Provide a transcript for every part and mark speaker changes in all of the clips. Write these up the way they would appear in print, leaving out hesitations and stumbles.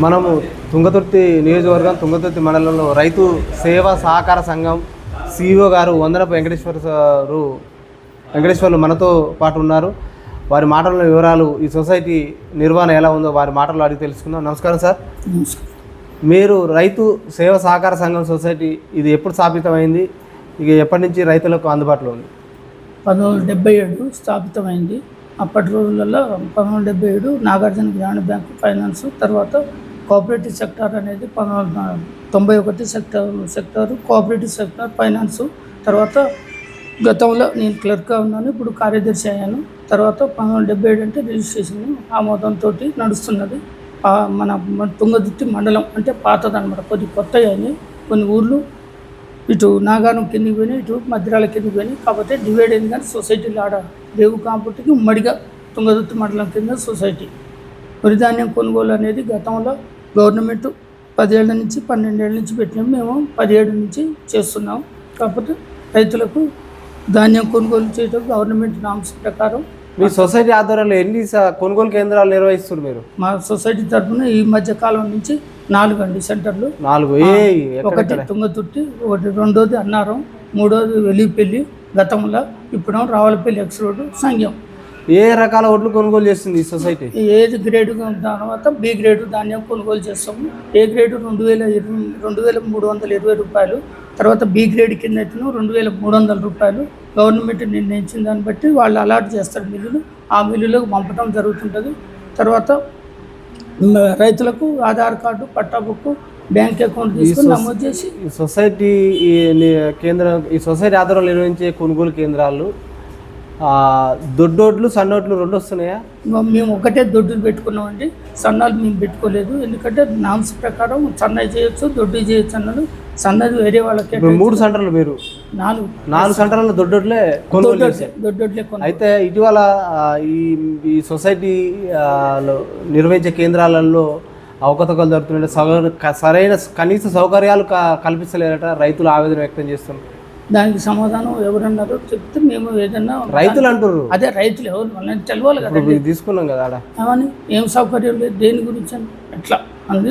Speaker 1: మనము తుంగతుర్తి నియోజకవర్గం తుంగతుర్తి మండలంలో రైతు సేవా సహకార సంఘం సిఇఓ గారు వందనపు వెంకటేశ్వర్లు మనతో పాటు ఉన్నారు. వారి మాటల్లో వివరాలు, ఈ సొసైటీ నిర్వహణ ఎలా ఉందో వారి మాటల్లో అడిగి తెలుసుకుందాం. నమస్కారం సార్. మీరు రైతు సేవా సహకార సంఘం సొసైటీ ఇది ఎప్పుడు స్థాపితమైంది, ఇక ఎప్పటి నుంచి రైతులకు అందుబాటులో ఉంది?
Speaker 2: 1977 స్థాపితమైంది. అప్పటి రోజులలో 1977 నాగార్జున గ్రామీణ బ్యాంకు ఫైనాన్స్, తర్వాత కోఆపరేటివ్ సెక్టార్ అనేది 1991 సెక్టారు కోఆపరేటివ్ సెక్టార్ ఫైనాన్సు. తర్వాత గతంలో నేను క్లర్క్గా ఉన్నాను, ఇప్పుడు కార్యదర్శి అయ్యాను. తర్వాత 1977 అంటే రిజిస్ట్రేషన్ ఆమోదంతో నడుస్తున్నది. మన తుంగతుర్తి మండలం అంటే పాతదన్నమాట, కొద్ది కొత్తగా అయినాయి. కొన్ని ఊర్లు ఇటు నాగారం కిందికి పోయినాయి, ఇటు మధ్యరాల కిందికి పోయినాయి. కాకపోతే డివైడ్ అయింది, కానీ సొసైటీలు ఆడ రేవు కాంపుటికి ఉమ్మడిగా తుంగతుర్తి మండలం కింద సొసైటీ. వరిధాన్యం కొనుగోలు అనేది గతంలో గవర్నమెంట్ 10 ఏళ్ళ నుంచి 12 ఏళ్ళ నుంచి పెట్టినాము, మేము 17 నుంచి చేస్తున్నాం. కాకపోతే రైతులకు ధాన్యం కొనుగోలు చేయడం గవర్నమెంట్ నామ్స్ ప్రకారం.
Speaker 1: మీ సొసైటీ ఆధ్వర్యంలో ఎన్ని కొనుగోలు కేంద్రాలు నిర్వహిస్తున్నారు మీరు?
Speaker 2: మా సొసైటీ తరఫున ఈ మధ్య కాలం నుంచి 4 అండి సెంటర్లు.
Speaker 1: 4?
Speaker 2: ఒకటి తుంగతుర్తి, ఒకటి రెండోది అన్నారం, మూడోది వెలిపల్లి గతంలో, ఇప్పుడు రావులపల్లి ఎక్స్ రోడ్డు సంఘం.
Speaker 1: ఏ రకాల వడ్లు కొనుగోలు చేస్తుంది ఈ సొసైటీ?
Speaker 2: ఏది గ్రేడ్ తర్వాత బి గ్రేడ్ ధాన్యం కొనుగోలు చేస్తాము. ఏ గ్రేడ్ 2320 రూపాయలు, తర్వాత బి గ్రేడ్ కింద అయితే 2300 రూపాయలు. గవర్నమెంట్ నిర్ణయించిన దాన్ని బట్టి వాళ్ళు అలాట్ చేస్తారు మిల్లులు, ఆ మిల్లులకు పంపడం జరుగుతుంటుంది. తర్వాత రైతులకు ఆధార్ కార్డు, పట్టా బుక్, బ్యాంక్ అకౌంట్ తీసుకొని నమోదు చేసి
Speaker 1: ఈ సొసైటీ ఈ సొసైటీ ఆధారంలో నిర్వహించే కొనుగోలు కేంద్రాలు దొడ్డోడ్లు సన్నోట్లు 2 వస్తున్నాయా?
Speaker 2: మేము ఒకటే దొడ్డులు పెట్టుకున్నామండి, సన్నాలు మేము పెట్టుకోలేదు. ఎందుకంటే నామ్స్ ప్రకారం సన్నది చేయొచ్చు, దొడ్డు చేయొచ్చు అన్నాడు. సన్నది వేరే వాళ్ళకి
Speaker 1: 3 సెంటర్లు, మీరు 4 సెంటర్లలో దొడ్డోడ్లే కొనుగోలు. అయితే ఇటీవల ఈ సొసైటీ నిర్వహించే కేంద్రాలలో అవకతవకలు జరుగుతున్నాయి, సరైన కనీస సౌకర్యాలు కల్పించలేరట, రైతులు ఆవేదన వ్యక్తం చేస్తున్నారు.
Speaker 2: దానికి సమాధానం ఎవరన్నారో చెప్తే మేము ఏదన్నా.
Speaker 1: రైతులు అంటారు.
Speaker 2: అదే రైతులు ఎవరు మనం తెలవాలి కదా,
Speaker 1: తీసుకున్నాం కదా ఆడ
Speaker 2: ఏమని, ఏం సౌకర్యం లేదు దేని గురించి అని ఎట్లా అనేది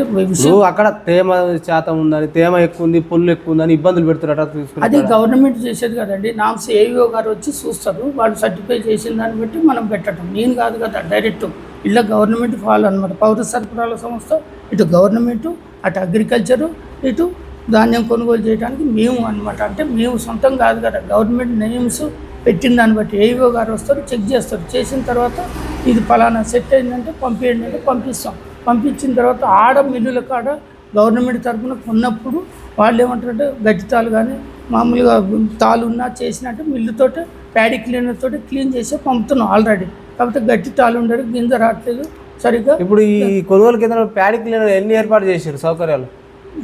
Speaker 1: అక్కడ తేమ శాతం ఉందని, తేమ ఎక్కువ ఉంది, పుల్లు ఎక్కువ ఉందని ఇబ్బందులు పెడుతున్నట్టు తీసుకుని.
Speaker 2: అది గవర్నమెంట్ చేసేది కదండి. నామ్స్ ఏఈఓ గారు వచ్చి చూస్తారు, వాళ్ళు సర్టిఫై చేసిన దాన్ని బట్టి మనం పెట్టడం. నేను కాదు కదా డైరెక్ట్, ఇలా గవర్నమెంట్ ఫాలో అనమాట. పౌర సరఫరాల సంస్థ ఇటు గవర్నమెంటు, అటు అగ్రికల్చరు, ఇటు ధాన్యం కొనుగోలు చేయడానికి మేము అనమాట. అంటే మేము సొంతం కాదు కదా, గవర్నమెంట్ నేమ్స్ పెట్టిన దాన్ని బట్టి ఏఈఓ గారు వస్తారు, చెక్ చేస్తారు. చేసిన తర్వాత ఇది ఫలానా సెట్ అయిందంటే పంపించండి అంటే పంపిస్తాం. పంపించిన తర్వాత ఆడ మిల్లుల కాడ గవర్నమెంట్ తరఫున కొన్నప్పుడు వాళ్ళు ఏమంటారంటే గట్టి తాలు కానీ మామూలుగా తాలు ఉన్నా చేసినట్టు మిల్లుతోటి ప్యాడీ క్లీనర్ తోటి క్లీన్ చేసి పంపుతున్నాం ఆల్రెడీ. కాకపోతే గట్టి తాలు ఉండదు, గింజ రావట్లేదు సరిగ్గా.
Speaker 1: ఇప్పుడు ఈ కొనుగోలు కేంద్రంలో ప్యాడీ క్లీనర్ ఎన్ని ఏర్పాటు చేశారు సౌకర్యాలు?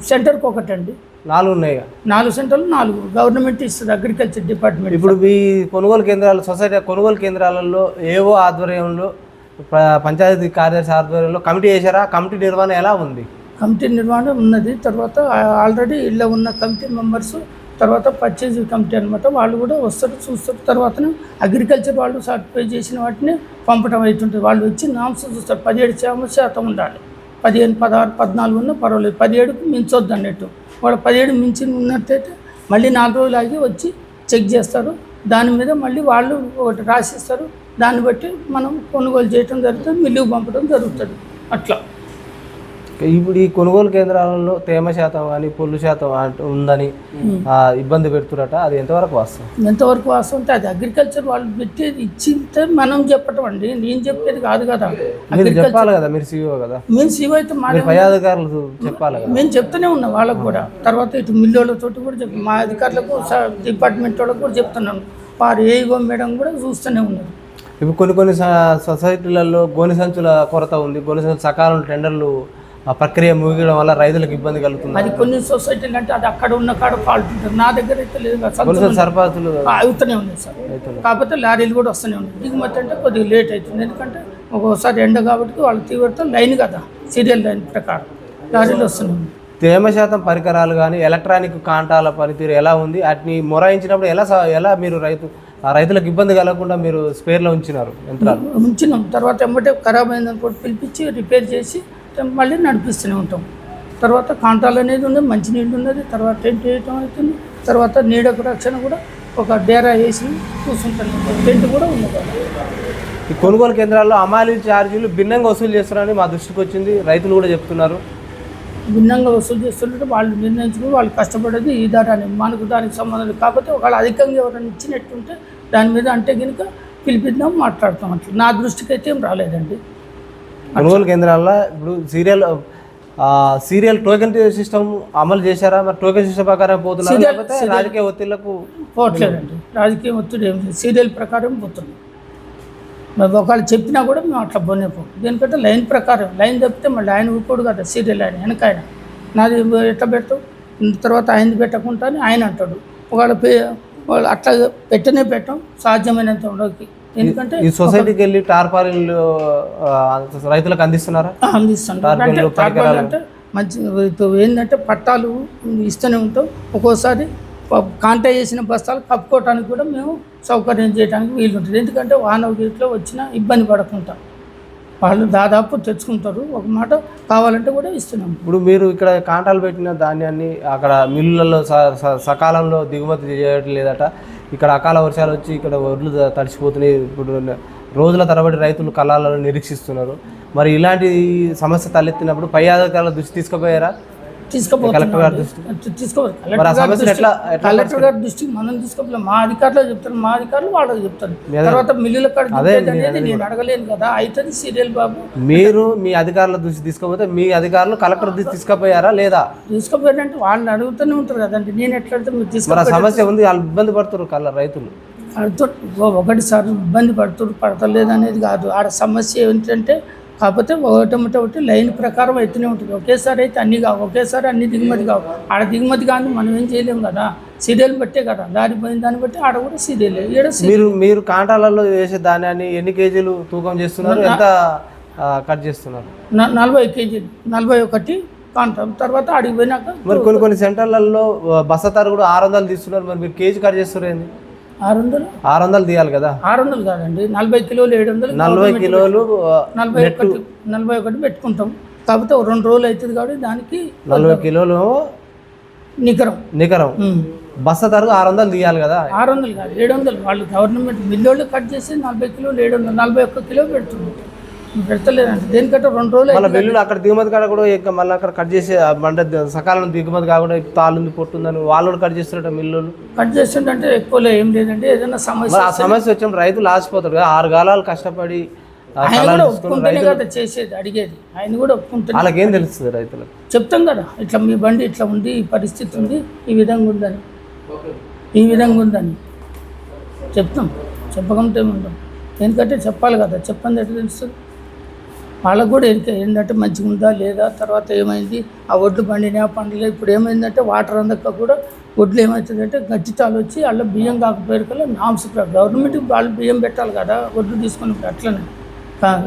Speaker 2: సెంటర్కి ఒకటండి,
Speaker 1: 4 ఉన్నాయి.
Speaker 2: 4 సెంటర్లు 4 గవర్నమెంట్ ఇస్తుంది, అగ్రికల్చర్ డిపార్ట్మెంట్.
Speaker 1: ఇప్పుడు ఈ కొనుగోలు కేంద్రాలు, సొసైటీ కొనుగోలు కేంద్రాలలో ఏవో ఆధ్వర్యంలో, పంచాయతీ కార్యదర్శి ఆధ్వర్యంలో కమిటీ చేశారా? కమిటీ నిర్వహణ ఎలా ఉంది?
Speaker 2: కమిటీ నిర్వహణ ఉన్నది. తర్వాత ఆల్రెడీ ఇలా ఉన్న కమిటీ మెంబర్స్, తర్వాత పర్చేజ్ కమిటీ అనమాట, వాళ్ళు కూడా వస్తారు, చూస్తారు. తర్వాత అగ్రికల్చర్ వాళ్ళు సర్టిఫై చేసిన వాటిని పంపడం అవుతుంటుంది. వాళ్ళు వచ్చి నామ్స్ చూస్తారు. 17% ఉండాలి, 15, 16, 14 ఉన్నా పర్వాలేదు, 17కు మించొద్దు అన్నట్టు. వాళ్ళు 17 మించి ఉన్నట్టయితే మళ్ళీ 4 రోజులు ఆగి వచ్చి చెక్ చేస్తారు. దాని మీద మళ్ళీ వాళ్ళు ఒకటి రాసిస్తారు. దాన్ని బట్టి మనం కొనుగోలు చేయడం జరుగుతుంది, మిల్లుకు పంపడం జరుగుతుంది. అట్లా
Speaker 1: ఇప్పుడు ఈ కొనుగోలు కేంద్రాలలో తేమ శాతం కానీ పుల్లు శాతం ఉందని ఇబ్బంది పెడుతున్నట, అది ఎంతవరకు వాస్తవం?
Speaker 2: ఎంతవరకు వాస్తవం అంటే అది అగ్రికల్చర్ వాళ్ళు పెట్టేది ఇచ్చింటే మనం చెప్పటం అండి, నేను చెప్పేది కాదు కదా.
Speaker 1: చెప్పాలి కదా, మీరు సీఓ కదా.
Speaker 2: మేము సీఓ అయితే
Speaker 1: పై అధికారులు చెప్పాలి కదా.
Speaker 2: మేము చెప్తూనే ఉన్నాం వాళ్ళకు కూడా. తర్వాత ఇటు మిల్లులతో కూడా చెప్పి మా అధికారులకు, డిపార్ట్మెంట్ వాళ్ళకు కూడా చెప్తున్నాను. వారు ఏఈఓ మేడం కూడా చూస్తూనే ఉన్నారు.
Speaker 1: ఇప్పుడు కొన్ని సొసైటీలలో గోనె సంచుల కొరత ఉంది, గోనె సంచుల సకాలంలో టెండర్లు ప్రక్రియ ముగియడం వల్ల రైతులకు ఇబ్బంది కలుగుతుంది.
Speaker 2: అది కొన్ని సొసైటీలు అంటే అది అక్కడ ఉన్న కాడ ఫాల్ట్ ఉంటుంది, నా దగ్గర అయితే లేదు.
Speaker 1: సరఫరాలు
Speaker 2: అవుతూనే ఉన్నాయి సార్, కాకపోతే లారీలు కూడా వస్తూనే ఉన్నాయి. దిగుమతి అంటే కొద్దిగా లేట్ అవుతుంది, ఎందుకంటే ఒక్కోసారి ఎండ కాబట్టి వాళ్ళ తీవ్రత లైన్ కదా, సీరియల్ లైన్ ప్రకారం లారీలు వస్తూనే ఉన్నాయి.
Speaker 1: తేమ శాతం పరికరాలు కానీ ఎలక్ట్రానిక్ కాంటాల పనితీరు ఎలా ఉంది? వాటిని మొరాయించినప్పుడు ఎలా మీరు రైతులకు ఇబ్బంది కలగకుండా మీరు స్పేర్లో ఉంచినారు?
Speaker 2: ఉంచినాం. తర్వాత ఎమ్మటే ఖరాబ్ అయిందని కూడా పిలిపించి రిపేర్ చేసి మళ్ళీ నడిపిస్తూనే ఉంటాం. తర్వాత కాంటాలు అనేది ఉన్నది, మంచినీళ్ళు ఉన్నది, తర్వాత టెంట్ వేయటం అవుతుంది, తర్వాత నీడకు రక్షణ కూడా ఒక డేరా వేసి కూర్చుంటాను, టెంట్ కూడా ఉన్నది.
Speaker 1: ఈ కొనుగోలు కేంద్రాల్లో హమాలీ ఛార్జీలు భిన్నంగా వసూలు చేస్తున్నారని మా దృష్టికి వచ్చింది, రైతులు కూడా చెప్తున్నారు.
Speaker 2: భిన్నంగా వసూలు చేస్తుంటే వాళ్ళు నిర్ణయించుకుని వాళ్ళు కష్టపడేది ఈ ధర అని, మనకు దానికి సంబంధం లేదు. కాకపోతే ఒకవేళ అధికంగా ఎవరైనా ఇచ్చినట్టుంటే దాని మీద అంటే కనుక పిలిపిద్దాం, మాట్లాడతాం. అట్లా నా దృష్టికి అయితే ఏం రాలేదండి.
Speaker 1: కొనుగోలు కేంద్రాల్లో ఇప్పుడు సీరియల్ టోకెన్ సిస్టమ్ అమలు చేశారా? మరి టోకెన్ సిస్టమ్ ప్రకారం పోతున్నారు లేకపోతే రాజకీయ ఒత్తిళ్లకు
Speaker 2: పోవట్లేదండి. రాజకీయ ఒత్తిడి ఏం లేదు, సీరియల్ ప్రకారం పోతుంది. మరి ఒకళ్ళు చెప్పినా కూడా మేము అట్లా పోనేపోం. దేనికంటే లైన్ ప్రకారం, లైన్ తప్పితే మళ్ళీ ఆయన ఊరుకోడు కదా, సీరియల్ ఆయన వెనక ఆయన నాది ఎట్లా పెడతావు, తర్వాత ఆయనది పెట్టకుండా అని ఆయన అంటాడు. ఒకవేళ వాళ్ళు అట్లా పెట్టం సాధ్యమైనంత ఉండదు. ఎందుకంటే
Speaker 1: ఈ సొసైటీకి వెళ్ళి టార్పాలిన్లు రైతులకు అందిస్తున్నారా?
Speaker 2: అందిస్తున్నారు. అంటే మంచి ఏంటంటే పట్టాలు ఇస్తూనే ఉంటాం. ఒక్కోసారి కాంటా చేసిన బస్తాలు కప్పుకోవడానికి కూడా మేము సౌకర్యం చేయడానికి వీలుంటుంది. ఎందుకంటే వానగిరిలో వచ్చినా ఇబ్బంది పడకుండా వాళ్ళు దాదాపు తెచ్చుకుంటారు. ఒక మాట కావాలంటే కూడా ఇస్తున్నాం.
Speaker 1: ఇప్పుడు మీరు ఇక్కడ కాంటాలు పెట్టిన ధాన్యాన్ని అక్కడ మిల్లులలో సకాలంలో దిగుమతి చేయడం లేదట. ఇక్కడ అకాల వర్షాలు వచ్చి ఇక్కడ ఒడ్లు తడిచిపోతున్నాయి. ఇప్పుడు రోజుల తరబడి రైతులు కళాలను నిరీక్షిస్తున్నారు. మరి ఇలాంటి సమస్య తలెత్తినప్పుడు పై అధికారుల దృష్టి తీసుకుపోయారా?
Speaker 2: కలెక్టర్ గారి దృష్టికి మనం తీసుకోవాలి. మా అధికారులు చెప్తారు, మా అధికారులు వాళ్ళకి చెప్తారు. తర్వాత మిల్లుల కాడ అనేది నేను అడగలేను కదా, అయితే సీరియల్ బాబు.
Speaker 1: మీరు మీ అధికారుల దృష్టి తీసుకోపోతే మీ అధికారులు కలెక్టర్ దృష్టి తీసుకుపోయారా లేదా?
Speaker 2: తీసుకుపోయారంటే వాళ్ళని అడుగుతూనే ఉంటారు కదండి. నేను ఎట్లయితే మీరు
Speaker 1: తీసుకున్న సమస్య ఉంది, వాళ్ళు ఇబ్బంది పడుతున్నారు రైతులు.
Speaker 2: ఒకటిసారి ఇబ్బంది పడతలేదు అనేది కాదు. ఆడ సమస్య ఏంటంటే కాకపోతే ఒకటి లైన్ ప్రకారం అయితేనే ఉంటుంది. ఒకేసారి అయితే అన్నీ కావు, ఒకేసారి అన్ని దిగుమతి కావు. ఆడ దిగుమతి కానీ మనం ఏం చేయలేము కదా, సీరియల్ బట్టే కదా, దారి పోయిన దాన్ని బట్టి ఆడ కూడా సీరియల్.
Speaker 1: మీరు కాంటాలలో వేసే ధాన్యాన్ని ఎన్ని కేజీలు తూకం చేస్తున్నారు, ఎంత కట్ చేస్తున్నారు?
Speaker 2: 40 కేజీలు, 41 కాంటాం. తర్వాత ఆడికి పోయినాక
Speaker 1: మరి కొన్ని సెంటర్లలో బసతారు కూడా 600 తీస్తున్నారు. మరి మీరు కేజీ కట్ చేస్తున్నారు ఏంది? 600 తీయాలి కదా.
Speaker 2: 600 కాదండి, 40 కిలోలు 700.
Speaker 1: 40 కిలోలు
Speaker 2: 41 పెట్టుకుంటాం. కాకపోతే 2 రోజులు అవుతుంది కాబట్టి దానికి
Speaker 1: 40 కిలోలు నికరం బసతారు 600 తీయాలి కదా.
Speaker 2: 600 కాదు, 700. వాళ్ళు గవర్నమెంట్ మిల్లోళ్ళు కట్ చేసి 40 కిలోలు 700, 41 కిలో పెడుతుంది. పెడతలేదండి. దేనికంటే 2 రోజులు
Speaker 1: మళ్ళీ వెల్లుల్లి అక్కడ దిగుమతి కాడ కూడా ఇంకా మళ్ళీ అక్కడ కట్ చేసి అంటే సకాలంలో దిగుమతి కాకుండా తాళుంది పొట్టుందని వాళ్ళు కట్ చేస్తున్నట్టు మిల్లులు
Speaker 2: కట్ చేస్తుంటే ఎక్కువలో ఏం లేదండి. ఏదైనా సమస్య
Speaker 1: వచ్చినప్పుడు రైతు లాసిపోతాడు కదా. 6 గాలాలు కష్టపడి
Speaker 2: చేసేది, అడిగేది ఆయన కూడా ఒప్పుకుంటే
Speaker 1: వాళ్ళకి ఏం తెలుస్తుంది రైతులకు?
Speaker 2: చెప్తాం కదా, ఇట్లా మీ బండి ఇట్లా ఉంది, ఈ పరిస్థితి ఉంది, ఈ విధంగా ఉందని చెప్తాం. చెప్పకుంటే ఉంటాం. ఎందుకంటే చెప్పాలి కదా, చెప్పండి ఎట్లా తెలుస్తుంది వాళ్ళకు కూడా. ఏంటంటే మంచిగా ఉందా లేదా, తర్వాత ఏమైంది, ఆ ఒడ్లు పండినా పండలే. ఇప్పుడు ఏమైందంటే వాటర్ అందక కూడా ఒడ్లు ఏమవుతుందంటే గచ్చితాలు వచ్చి అలా బియ్యం కాకపోయారు కదా. నామ్స్ గవర్నమెంట్కి వాళ్ళు బియ్యం పెట్టాలి కదా, ఒడ్లు తీసుకుని అట్లనే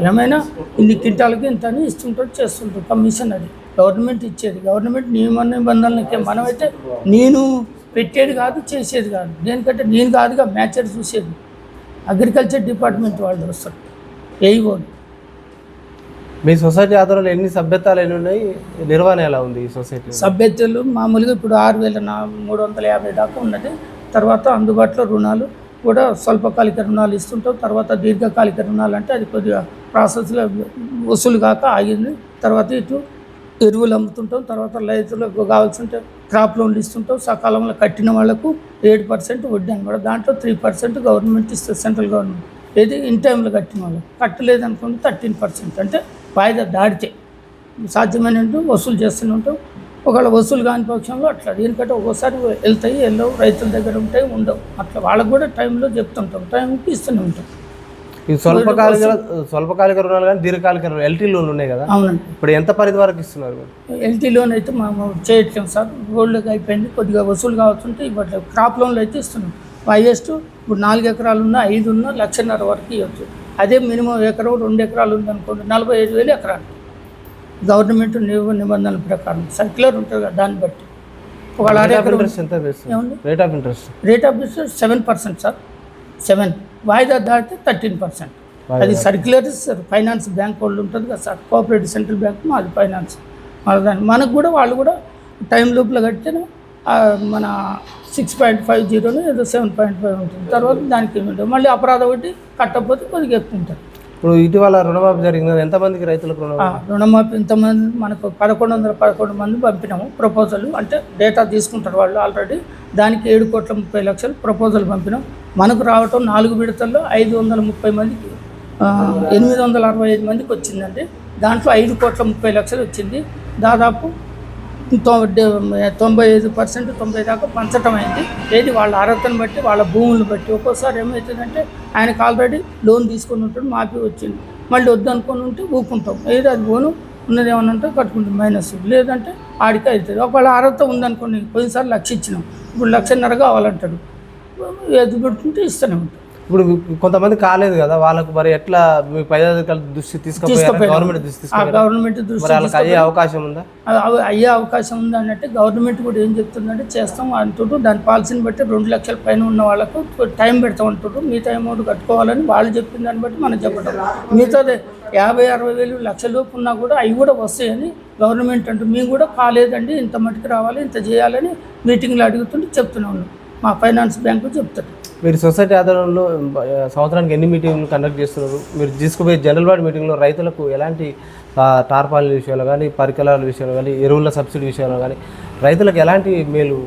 Speaker 2: ఏమైనా ఇన్ని క్వింటాలకి ఇంత అని ఇస్తుంటారు, చేస్తుంటారు. కమిషన్ అది గవర్నమెంట్ ఇచ్చేది, గవర్నమెంట్ నియమ నిబంధనలకే. మనమైతే నేను పెట్టేది కాదు, చేసేది కాదు. దేనికంటే నేను కాదుగా మ్యాచర్ చూసేది, అగ్రికల్చర్ డిపార్ట్మెంట్ వాళ్ళు వస్తారు, ఏఈఓలు.
Speaker 1: మీ సొసైటీ ఆధారంలో ఎన్ని సభ్యతలు ఎన్ని ఉన్నాయి, నిర్వహణ ఎలా ఉంది ఈ సొసైటీ?
Speaker 2: సభ్యతలు మామూలుగా ఇప్పుడు 6,350 దాకా ఉన్నది. తర్వాత అందుబాటులో రుణాలు కూడా స్వల్పకాలిక రుణాలు ఇస్తుంటాం. తర్వాత దీర్ఘకాలిక రుణాలు అంటే అది కొద్దిగా ప్రాసెస్లో వసూలు కాక ఆగింది. తర్వాత ఇటు ఎరువులు అమ్ముతుంటాం. తర్వాత రైతులకు కావాల్సింటే క్రాప్ లోన్లు ఇస్తుంటాం. సకాలంలో కట్టిన వాళ్లకు 7% వడ్డీ అనమాట. దాంట్లో 3% గవర్నమెంట్ ఇస్తుంది, సెంట్రల్ గవర్నమెంట్. ఏది ఇన్ టైంలో కట్టిన వాళ్ళకి. కట్టలేదు అనుకోండి 13%. అంటే వాయిదా దాడితే సాధ్యమైనట్టు వసూలు చేస్తూనే ఉంటాం. ఒకవేళ వసూలు కాని పక్షంలో అట్లా. దీనికంటే ఒక్కోసారి వెళ్ళవు, రైతుల దగ్గర ఉంటాయి, ఉండవు. అట్లా వాళ్ళకు కూడా టైంలో చెప్తుంటాం, టైంకి ఇస్తూనే ఉంటాం.
Speaker 1: ఈ స్వల్పకాలిక రుణాలు కానీ దీర్ఘకాలిక రుణాలు ఎల్టీ లోన్లు ఉన్నాయి కదా.
Speaker 2: అవునండి.
Speaker 1: ఇప్పుడు ఎంత పరిధి వరకు ఇస్తున్నారు?
Speaker 2: ఎల్టీ లోన్ అయితే మేము చేయట్లేము సార్, గోల్డ్కి అయిపోయింది. కొద్దిగా వసూలు కావాల్సింటే ఇవ్వట్లేదు. క్రాప్ లోన్లు అయితే ఇస్తున్నాం. హైయెస్ట్ ఇప్పుడు 4 ఎకరాలు ఉన్నా, 5 ఉన్నా 1,50,000 వరకు ఇవ్వచ్చు. అదే మినిమం 1 ఎకరం 2 ఎకరాలు ఉందనుకోండి 45,000 ఎకరాలు. గవర్నమెంట్ నిబంధనల ప్రకారం సర్క్యులర్ ఉంటుంది కదా, దాన్ని బట్టి.
Speaker 1: Rate of interest
Speaker 2: 7% sir. 7 వాయిదా దాటితే 13%. అది సర్క్యులర్ ఇస్తారు. ఫైనాన్స్ బ్యాంక్ వాళ్ళు ఉంటుంది కదా సార్, కోఆపరేటివ్ సెంట్రల్ బ్యాంక్ మాది ఫైనాన్స్. మనకు కూడా వాళ్ళు కూడా టైం లోపల కట్టిన మన 6.50 ఏదో 7.5 ఉంటుంది. తర్వాత దానికి ఏమిటో మళ్ళీ అపరాధం ఒకటి కట్టకపోతే కొద్దిగా ఎక్కువ ఉంటుంది.
Speaker 1: ఇప్పుడు ఇటీవల రుణమాఫీ జరిగింది, ఎంతమందికి రైతులకు
Speaker 2: రుణమాఫీ ఇంతమంది మనకు 1111 మంది పంపినాము ప్రపోజల్. అంటే డేటా తీసుకుంటారు వాళ్ళు ఆల్రెడీ. దానికి 7,30,00,000 ప్రపోజల్ పంపినాం. మనకు రావటం 4 విడతల్లో 530 మందికి 865 మందికి వచ్చిందండి. దాంట్లో 5,30,00,000 వచ్చింది. దాదాపు 95% 90 దాకా పంచటం అయింది. ఏది వాళ్ళ అర్హతను బట్టి, వాళ్ళ భూములను బట్టి. ఒక్కోసారి ఏమవుతుందంటే ఆయనకు ఆల్రెడీ లోన్ తీసుకొని ఉంటాడు, మాఫీ వచ్చింది, మళ్ళీ వద్దనుకొని ఉంటే ఊపుకుంటాం. ఏది అది పోను ఉన్నది ఏమన్నా ఉంటే కట్టుకుంటాం మైనస్, లేదంటే ఆడికి అవుతుంది. ఒకవేళ అర్హత ఉందనుకోండి, పోయినసారి 1,00,000 ఇచ్చినాం, ఇప్పుడు 1,50,000 కావాలంటాడు, ఎదు పెట్టుకుంటే ఇస్తూనే ఉంటాం.
Speaker 1: ఇప్పుడు కొంతమంది కాలేదు కదా, వాళ్ళకు మరి ఎట్లా మీ పై అధికారుల దృష్టి తీసుకుపోయారు? గవర్నమెంట్ దృష్టి అయ్యే అవకాశం ఉందా?
Speaker 2: అయ్యే అవకాశం ఉందా అంటే గవర్నమెంట్ కూడా ఏం చెప్తుందంటే చేస్తాం అంటుంటూ దాని పాలసీని బట్టి 2 లక్షల పైన ఉన్న వాళ్ళకు టైం పెడతాం అంటుంటారు. మిగతా అమౌంట్ కట్టుకోవాలని వాళ్ళు చెప్పిన దాన్ని బట్టి మనం చెప్పడం. మిగతాది 50-60 వేలు లక్షల లోపు ఉన్నా కూడా అవి కూడా వస్తాయని గవర్నమెంట్ అంటూ మేము కూడా కాలేదండి, ఇంత మటుకు రావాలి, ఇంత చేయాలని మీటింగ్లో అడుగుతుంటే చెప్తూనే ఉన్నాం. మా ఫైనాన్స్ బ్యాంకు చెప్తారు.
Speaker 1: మీరు సొసైటీ ఆధ్వర్యంలో సంవత్సరానికి ఎన్ని మీటింగ్లు కండక్ట్ చేస్తున్నారు? మీరు తీసుకుపోయే జనరల్ బాడీ మీటింగ్లో రైతులకు ఎలాంటి టార్పాలిన్ విషయాలు కానీ, పరికరాల విషయాలు కానీ, ఎరువుల సబ్సిడీ విషయాలు కానీ రైతులకు ఎలాంటి మేలు?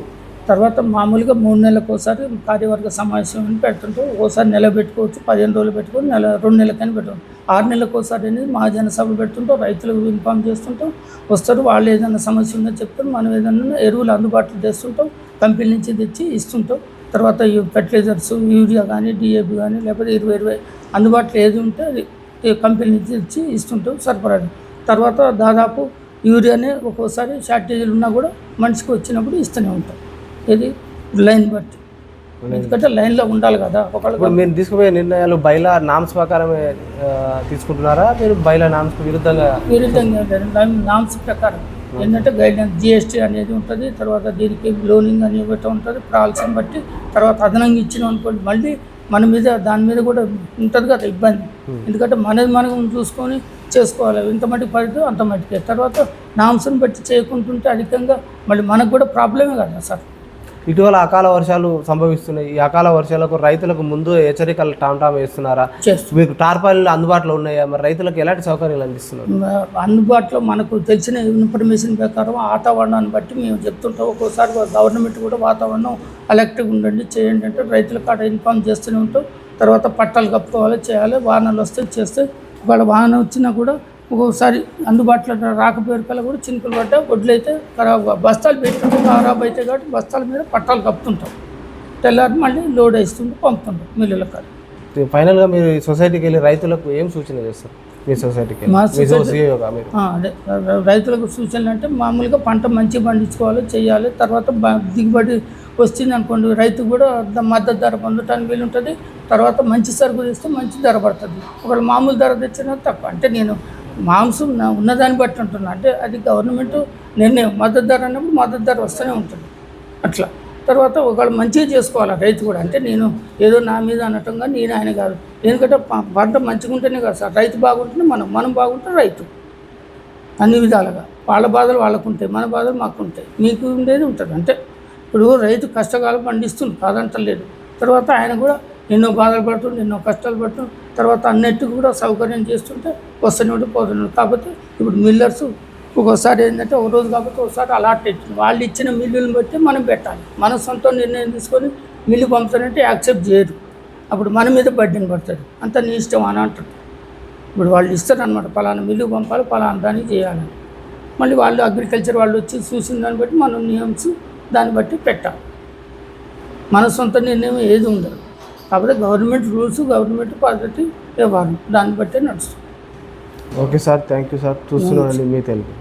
Speaker 2: తర్వాత మామూలుగా 3 నెలలకు ఒకసారి కార్యవర్గ సమావేశం అని పెడుతుంటాం. ఒకసారి నెల పెట్టుకోవచ్చు, 15 రోజులు పెట్టుకొని 2 నెలలకని పెట్టుకోవచ్చు. 6 నెలలకు ఒకసారి అనేది మహాజన సభలు పెడుతుంటాం. రైతులకు ఇన్ఫామ్ చేస్తుంటాం, వస్తారు. వాళ్ళు ఏదైనా సమస్య ఉందో చెప్తారు, మనం ఏదైనా ఎరువులు అందుబాటులో తెస్తుంటాం, కంపెనీ నుంచి తెచ్చి ఇస్తుంటాం. తర్వాత ఫెర్టిలైజర్స్, యూరియా కానీ, డిఏపి కానీ, లేకపోతే 20 అందుబాటులో ఏది ఉంటే అది కంపెనీ నుంచి తెచ్చి ఇస్తుంటాం సరఫరా. తర్వాత దాదాపు యూరియానే ఒక్కోసారి షార్టేజీలు ఉన్నా కూడా మనిషికి వచ్చినప్పుడు ఇస్తూనే ఉంటాం. ఇది లైన్ బట్టి, ఎందుకంటే లైన్లో ఉండాలి కదా.
Speaker 1: ఒకళ్ళు మీరు తీసుకుపోయే నిర్ణయాలు బైలా నామ్స్ ప్రకారమే తీసుకుంటున్నారా? మీరు బైలా నామ్స్కి విరుద్ధంగా
Speaker 2: నామ్స్ ప్రకారం ఏంటంటే గైడ్లైన్స్, జిఎస్టీ అనేది ఉంటుంది. తర్వాత దీనికి లోనింగ్ అనేది ఒకటి ఉంటుంది పాలసీని బట్టి. తర్వాత అదనంగా ఇచ్చినాం అనుకోండి, మళ్ళీ మన మీద దాని మీద కూడా ఉంటుంది కదా ఇబ్బంది. ఎందుకంటే మనది మనం చూసుకొని చేసుకోవాలి, ఇంత మట్టికి పడితే అంత మట్టికే. తర్వాత నామ్స్ని బట్టి చేయకుంటుంటే అధికంగా మళ్ళీ మనకు కూడా ప్రాబ్లమే కదా సార్.
Speaker 1: ఇటీవల అకాల వర్షాలు సంభవిస్తున్నాయి. ఈ అకాల వర్షాలకు రైతులకు ముందు హెచ్చరికలు టామ్ వేస్తున్నారా? మీకు టార్పాలిన్లు అందుబాటులో ఉన్నాయా? మరి రైతులకు ఎలాంటి సౌకర్యాలు అందిస్తున్నారు?
Speaker 2: అందుబాటులో మనకు తెలిసిన ఇన్ఫర్మేషన్ ప్రకారం వాతావరణాన్ని బట్టి మేము చెప్తుంటాం. ఒక్కోసారి గవర్నమెంట్ కూడా వాతావరణం అలర్ట్గా ఉండండి, చేయండి అంటే రైతుల కాడ ఇన్ఫార్మ్ చేస్తూనే ఉంటాం. తర్వాత పట్టాలు కప్పుకోవాలి, చేయాలి. వాహనాలు వస్తే చేస్తే, ఒకవేళ వాహనం వచ్చినా కూడా ఒక్కొక్కసారి అందుబాటులో రాకపోయే కల్లా కూడా చినుకులు పడ్డా వడ్లు అయితే ఖరాబ్, బస్తాలు పెట్టినట్టు ఖరాబ్ అవుతాయి కాబట్టి బస్తాల మీద పట్టాలు కప్పుతుంటాం. తెల్లారి మళ్ళీ లోడ్ వేస్తుంటే పంపుతుంటాం మిల్లుల కాడ.
Speaker 1: ఫైనల్గా మీరు సొసైటీకి వెళ్ళి రైతులకు ఏం సూచన చేస్తారు? మీ సొసైటీకి
Speaker 2: అదే రైతులకు సూచనలు అంటే మామూలుగా పంట మంచిగా పండించుకోవాలి, చేయాలి. తర్వాత దిగుబడి వచ్చింది అనుకోండి, రైతు కూడా మద్దతు ధర పొందటానికి వీలు ఉంటుంది. తర్వాత మంచి సరుకు తెస్తే మంచి ధర పడుతుంది. ఒకవేళ మామూలు ధర తెచ్చినా తక్కువ. అంటే నేను మాంసం ఉన్నదాన్ని బట్టి ఉంటున్నా, అంటే అది గవర్నమెంట్ నిర్ణయం. మద్దతు ధర అన్నప్పుడు మద్దతు ధర వస్తూనే ఉంటుంది అట్లా. తర్వాత ఒకవేళ మంచిగా చేసుకోవాలి రైతు కూడా. అంటే నేను ఏదో నా మీద అనటంగా నేను ఆయన కాదు. ఎందుకంటే పంట మంచిగా ఉంటేనే కదా సార్, రైతు బాగుంటేనే మనం బాగుంటే రైతు. అన్ని విధాలుగా వాళ్ళ బాధలు వాళ్ళకు ఉంటాయి, మన బాధలు మాకు ఉంటాయి, మీకు ఉండేది ఉంటుంది. అంటే ఇప్పుడు రైతు కష్టకాలం పండిస్తుంది కాదంటలేదు. తర్వాత ఆయన కూడా ఎన్నో బాధలు పడుతుంది, ఎన్నో కష్టాలు పడుతుంది. తర్వాత అన్నిటికీ కూడా సౌకర్యం చేస్తుంటే వస్తున్నాడు పోతున్నాడు. కాకపోతే ఇప్పుడు మిల్లర్స్ ఒక్కోసారి ఏంటంటే ఒక రోజు కాకపోతే ఒకసారి అలాట్ ఇచ్చింది. వాళ్ళు ఇచ్చిన మిల్లులను బట్టి మనం పెట్టాలి. మన సొంత నిర్ణయం తీసుకొని మిల్లు పంపుతానంటే యాక్సెప్ట్ చేయరు. అప్పుడు మన మీద బడ్డీని పడుతుంది. అంత నీ ఇష్టం అని అంటారు. ఇప్పుడు వాళ్ళు ఇస్తారనమాట, పలానా మిల్లు పంపాలి, పలానా దాన్ని చేయాలని. మళ్ళీ వాళ్ళు అగ్రికల్చర్ వాళ్ళు వచ్చి చూసిన దాన్ని బట్టి మనం నియమించి దాన్ని బట్టి పెట్టాలి. మన సొంత నిర్ణయం ఏది ఉండదు. కాకపోతే గవర్నమెంట్ రూల్స్, గవర్నమెంట్ పద్ధతి వ్యవహారం దాన్ని బట్టే నడుస్తుంది.
Speaker 1: Okay sir, thank you sir. చూస్తున్నానండి మీ తెలుగు.